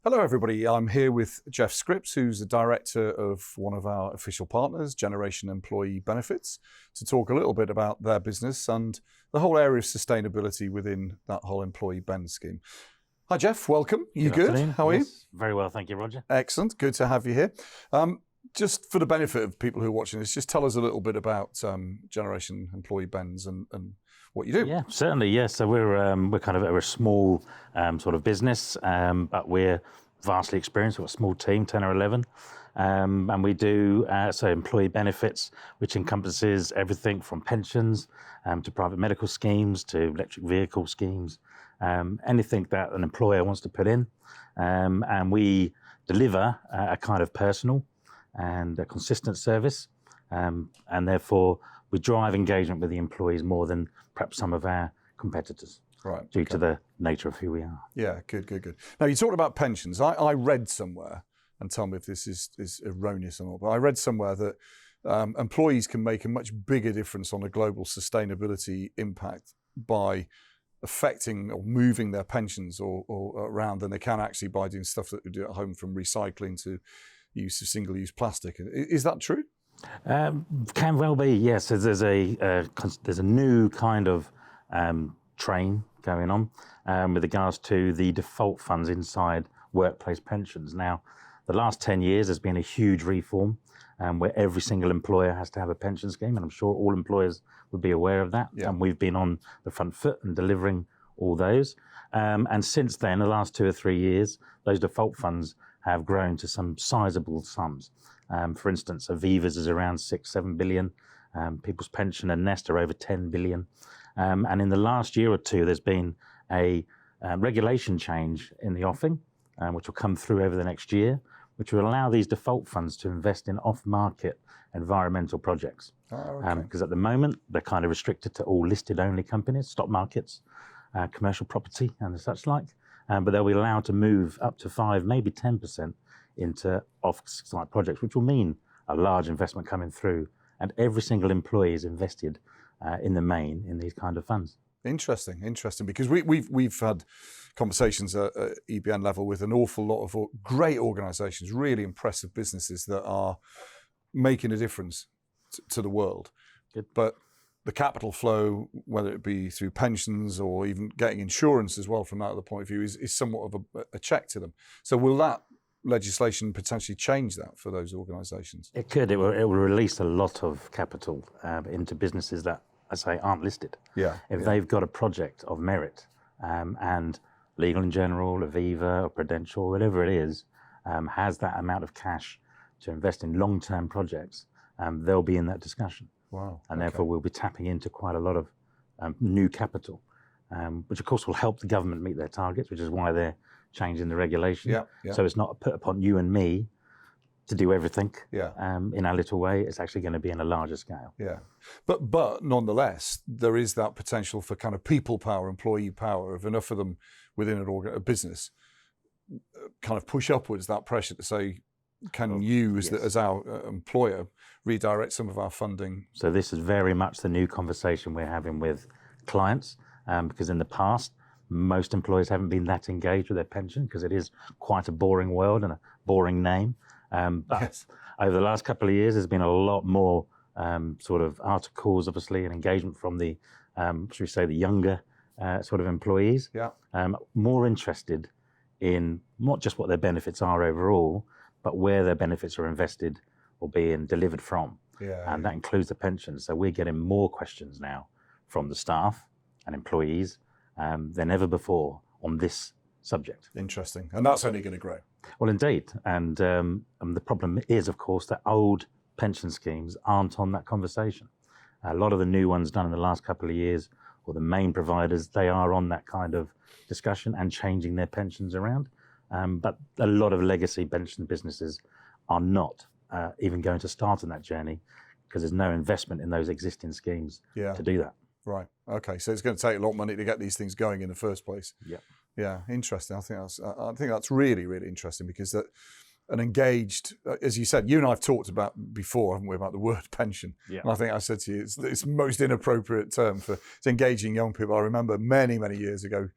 Hello everybody, I'm here with Jeff Scripps, who's the director of one of our official partners, Generation Employee Benefits, to talk a little bit about their business and the whole area of sustainability within that whole employee Ben scheme. Hi Jeff, welcome. You good? How are you? Very well, thank you, Roger. Excellent, good to have you here. Just for the benefit of people who are watching this, just tell us a little bit about Generation Employee Bens and what you do. Yeah, certainly, yes. So we're a small sort of business, but we're vastly experienced. We've got a small team, 10 or 11, and we do employee benefits, which encompasses everything from pensions to private medical schemes to electric vehicle schemes, anything that an employer wants to put in, and we deliver a kind of personal and a consistent service, and therefore we drive engagement with the employees more than perhaps some of our competitors, right? Due to the nature of who we are. Yeah, good. Now you talked about pensions. I read somewhere, and tell me if this is erroneous or not, but I read somewhere that employees can make a much bigger difference on a global sustainability impact by affecting or moving their pensions or around than they can actually by doing stuff that they do at home, from recycling to use of single-use plastic. Is that true? Can well be, yes. There's a new kind of train going on with regards to the default funds inside workplace pensions. Now, the last 10 years there's been a huge reform where every single employer has to have a pension scheme, and I'm sure all employers would be aware of that. Yeah. And we've been on the front foot and delivering all those. And since then, the last 2 or 3 years, those default funds have grown to some sizable sums. For instance, Aviva's is around 6-7 billion. People's Pension and Nest are over 10 billion. And in the last year or two, there's been a regulation change in the offing, which will come through over the next year, which will allow these default funds to invest in off-market environmental projects. Oh, okay. Because at the moment, they're kind of restricted to all listed-only companies, stock markets, commercial property and such like. But they'll be allowed to move up to 5, maybe 10% into off-site projects, which will mean a large investment coming through, and every single employee is invested in the main in these kind of funds. Interesting, because we've had conversations at EBN level with an awful lot of great organisations, really impressive businesses that are making a difference to the world. Good. But the capital flow, whether it be through pensions or even getting insurance as well from that other point of view, is somewhat of a check to them. So will that legislation potentially change that for those organisations? It could. It will release a lot of capital into businesses that, I say, aren't listed. Yeah. If they've got a project of merit, and Legal & General, Aviva, or Prudential, whatever it is, has that amount of cash to invest in long-term projects, they'll be in that discussion. Wow. And therefore we'll be tapping into quite a lot of new capital, which of course will help the government meet their targets, which is why they're changing the regulation. Yeah. So it's not put upon you and me to do everything in our little way. It's actually going to be in a larger scale. Yeah. But nonetheless, there is that potential for kind of people power, employee power, of enough of them within a business kind of push upwards that pressure to say, can you, as our employer, redirect some of our funding? So this is very much the new conversation we're having with clients, because in the past, most employers haven't been that engaged with their pension because it is quite a boring world and a boring name. But over the last couple of years, there's been a lot more sort of articles, obviously, and engagement from the, should we say, the younger sort of employees. Yeah. More interested in not just what their benefits are overall, but where their benefits are invested or being delivered from. And that includes the pension. So we're getting more questions now from the staff and employees than ever before on this subject. Interesting. And that's only going to grow. Well, indeed. And the problem is, of course, that old pension schemes aren't on that conversation. A lot of the new ones done in the last couple of years, or the main providers, they are on that kind of discussion and changing their pensions around. But a lot of legacy pension businesses are not even going to start on that journey because there's no investment in those existing schemes to do that. Right. Okay. So it's going to take a lot of money to get these things going in the first place. Yeah. Yeah. Interesting. I think that's really, really interesting, because that an engaged, as you said, you and I have talked about before, haven't we, about the word pension? Yeah. And I think I said to you, it's the most inappropriate term for engaging young people. I remember many, many years ago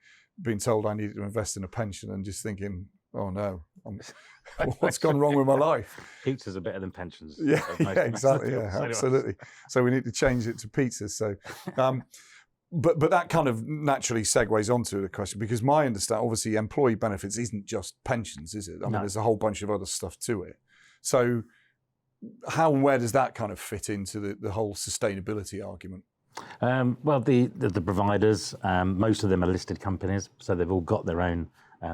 being told I needed to invest in a pension and just thinking, oh no, what's gone wrong with my life? Pizzas are better than pensions. Yeah, Most- yeah, exactly. most- Yeah, so do I. absolutely. So we need to change it to pizzas. So, but that kind of naturally segues onto the question, because my understanding, obviously, employee benefits isn't just pensions, is it? I mean, No. there's a whole bunch of other stuff to it. So, how and where does that kind of fit into the whole sustainability argument? Well, the providers, most of them are listed companies, so they've all got their own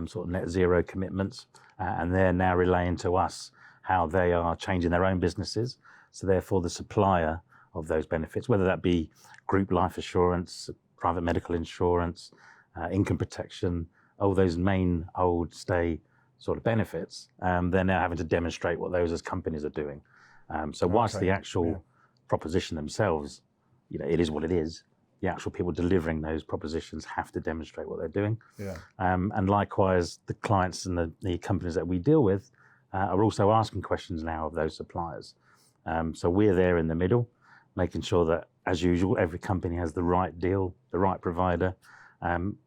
sort of net zero commitments, and they're now relaying to us how they are changing their own businesses. So therefore, the supplier of those benefits, whether that be group life assurance, private medical insurance, income protection, all those main old stay sort of benefits, they're now having to demonstrate what those as companies are doing. So whilst the actual proposition themselves, it is what it is, the actual people delivering those propositions have to demonstrate what they're doing. Yeah. And likewise, the clients and the companies that we deal with are also asking questions now of those suppliers. So we're there in the middle, making sure that, as usual, every company has the right deal, the right provider,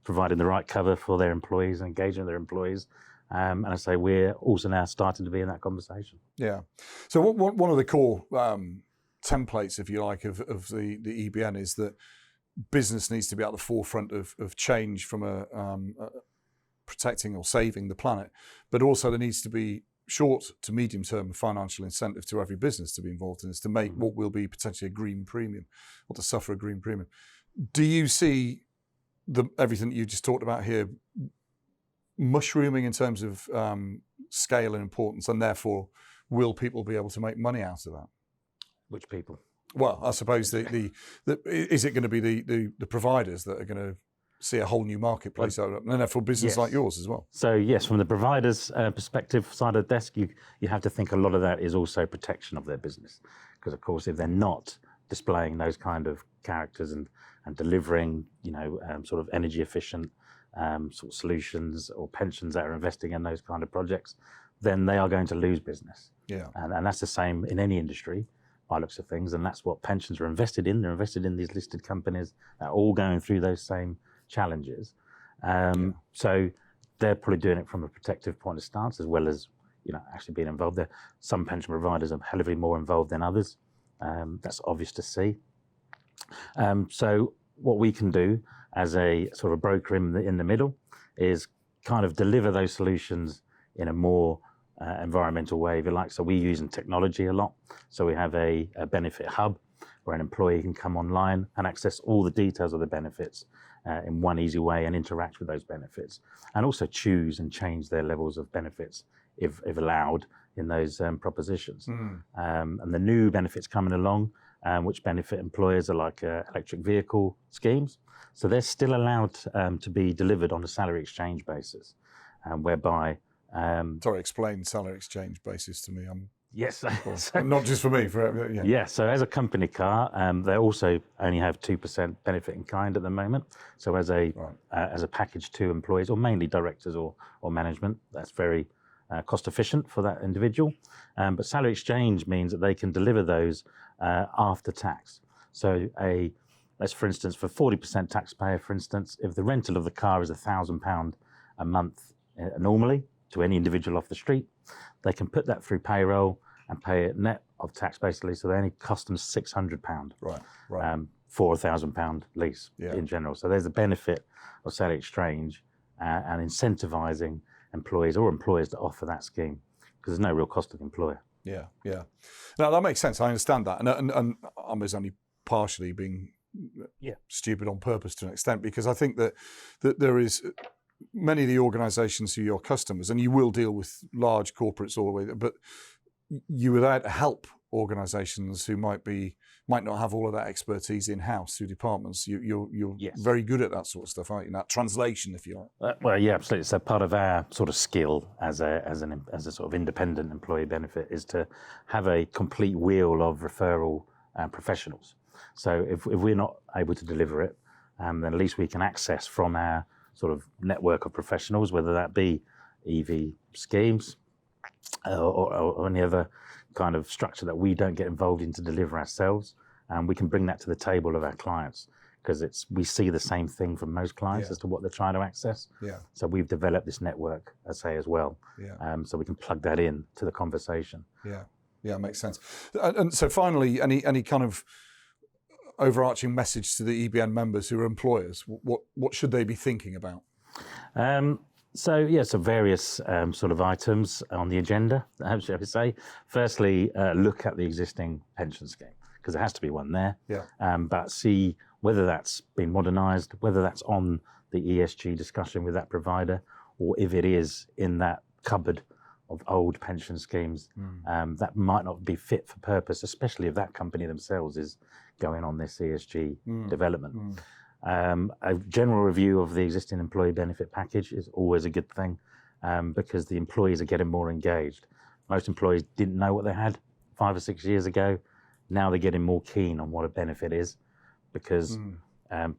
providing the right cover for their employees and engaging their employees. And I say we're also now starting to be in that conversation. Yeah. So one of the core templates, if you like, of the EBN is that business needs to be at the forefront of change from a protecting or saving the planet, but also there needs to be short to medium term financial incentive to every business to be involved in this, to make what will be potentially a green premium or to suffer a green premium. Do you see everything that you just talked about here mushrooming in terms of scale and importance, and therefore will people be able to make money out of that? Which people? Well, I suppose is it going to be the providers that are going to see a whole new marketplace open up, and then for business like yours as well? So yes, from the provider's perspective side of the desk, you have to think a lot of that is also protection of their business, because of course if they're not displaying those kind of characters and delivering sort of energy efficient sort of solutions or pensions that are investing in those kind of projects, then they are going to lose business. Yeah. And that's the same in any industry by looks of things, and that's what pensions are invested in. They're invested in these listed companies that are all going through those same challenges. So they're probably doing it from a protective point of stance, as well as actually being involved there. Some pension providers are heavily more involved than others. That's obvious to see. So what we can do as a sort of broker in the middle is kind of deliver those solutions in a more environmental way, if you like. So we're using technology a lot. So we have a benefit hub where an employee can come online and access all the details of the benefits in one easy way and interact with those benefits, and also choose and change their levels of benefits if allowed in those propositions. And the new benefits coming along, which benefit employers, are like electric vehicle schemes. So they're still allowed to be delivered on a salary exchange basis, whereby... Sorry, explain salary exchange basis to me. Yes. Not just for me, Yeah, so as a company car, they also only have 2% benefit in kind at the moment. So as a package to employees, or mainly directors or management, that's very cost efficient for that individual. But salary exchange means that they can deliver those after tax. So let's, for instance, for 40% taxpayer, for instance, if the rental of the car is £1,000 a month normally to any individual off the street, they can put that through payroll and pay it net of tax, basically. So they only cost them £600 for £1,000 lease in general. So there's a benefit of salary exchange and incentivizing employees or employers to offer that scheme, because there's no real cost to the employer. Yeah. Now that makes sense. I understand that, and I was only partially being stupid on purpose to an extent, because I think that there is many of the organisations who are your customers, and you will deal with large corporates all the way, but you would help organisations who might not have all of that expertise in house through departments. You're very good at that sort of stuff, aren't you? That translation, if you like. Well, yeah, absolutely. So part of our sort of skill as a sort of independent employee benefit is to have a complete wheel of referral professionals. So if we're not able to deliver it, then at least we can access from our sort of network of professionals, whether that be EV schemes or any other kind of structure that we don't get involved in to deliver ourselves, and we can bring that to the table of our clients. because we see the same thing from most clients as to what they're trying to access. Yeah. So we've developed this network, I say, as well. Yeah. So we can plug that in to the conversation. Yeah. Yeah, makes sense. And so finally, any kind of overarching message to the EBN members who are employers? What should they be thinking about? So various sort of items on the agenda, shall we say. Firstly, look at the existing pension scheme, because there has to be one there. Yeah. But see whether that's been modernised, whether that's on the ESG discussion with that provider, or if it is in that cupboard of old pension schemes that might not be fit for purpose, especially if that company themselves is going on this ESG development. A general review of the existing employee benefit package is always a good thing because the employees are getting more engaged. Most employees didn't know what they had 5 or 6 years ago. Now they're getting more keen on what a benefit is because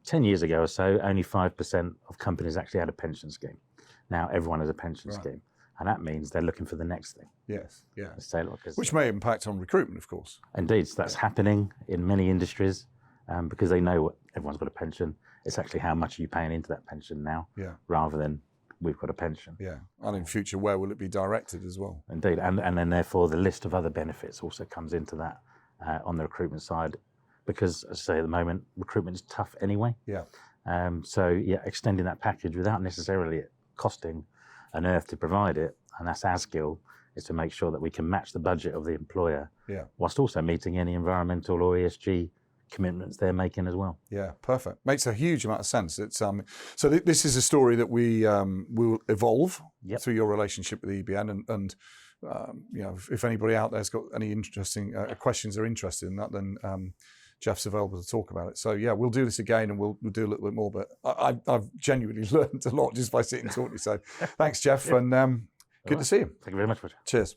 10 years ago or so, only 5% of companies actually had a pension scheme. Now everyone has a pension scheme. And that means they're looking for the next thing. Yes, yeah. Which may impact on recruitment, of course. Indeed, so that's happening in many industries because they know everyone's got a pension. It's actually how much are you paying into that pension now, rather than we've got a pension. Yeah, and in future, where will it be directed as well? Indeed, and then therefore the list of other benefits also comes into that on the recruitment side, because as I say at the moment, recruitment is tough anyway. Yeah. Extending that package without necessarily it costing an earth to provide it, and that's our skill, is to make sure that we can match the budget of the employer whilst also meeting any environmental or ESG commitments they're making as well. Yeah, perfect. Makes a huge amount of sense. It's so this is a story that we will evolve through your relationship with EBN, and if anybody out there's got any interesting questions or interested in that, then Jeff's available to talk about it. So yeah, we'll do this again and we'll do a little bit more, but I've genuinely learned a lot just by sitting and talking to you. So thanks, Jeff, and good to see you. Thank you very much, Roger. Cheers.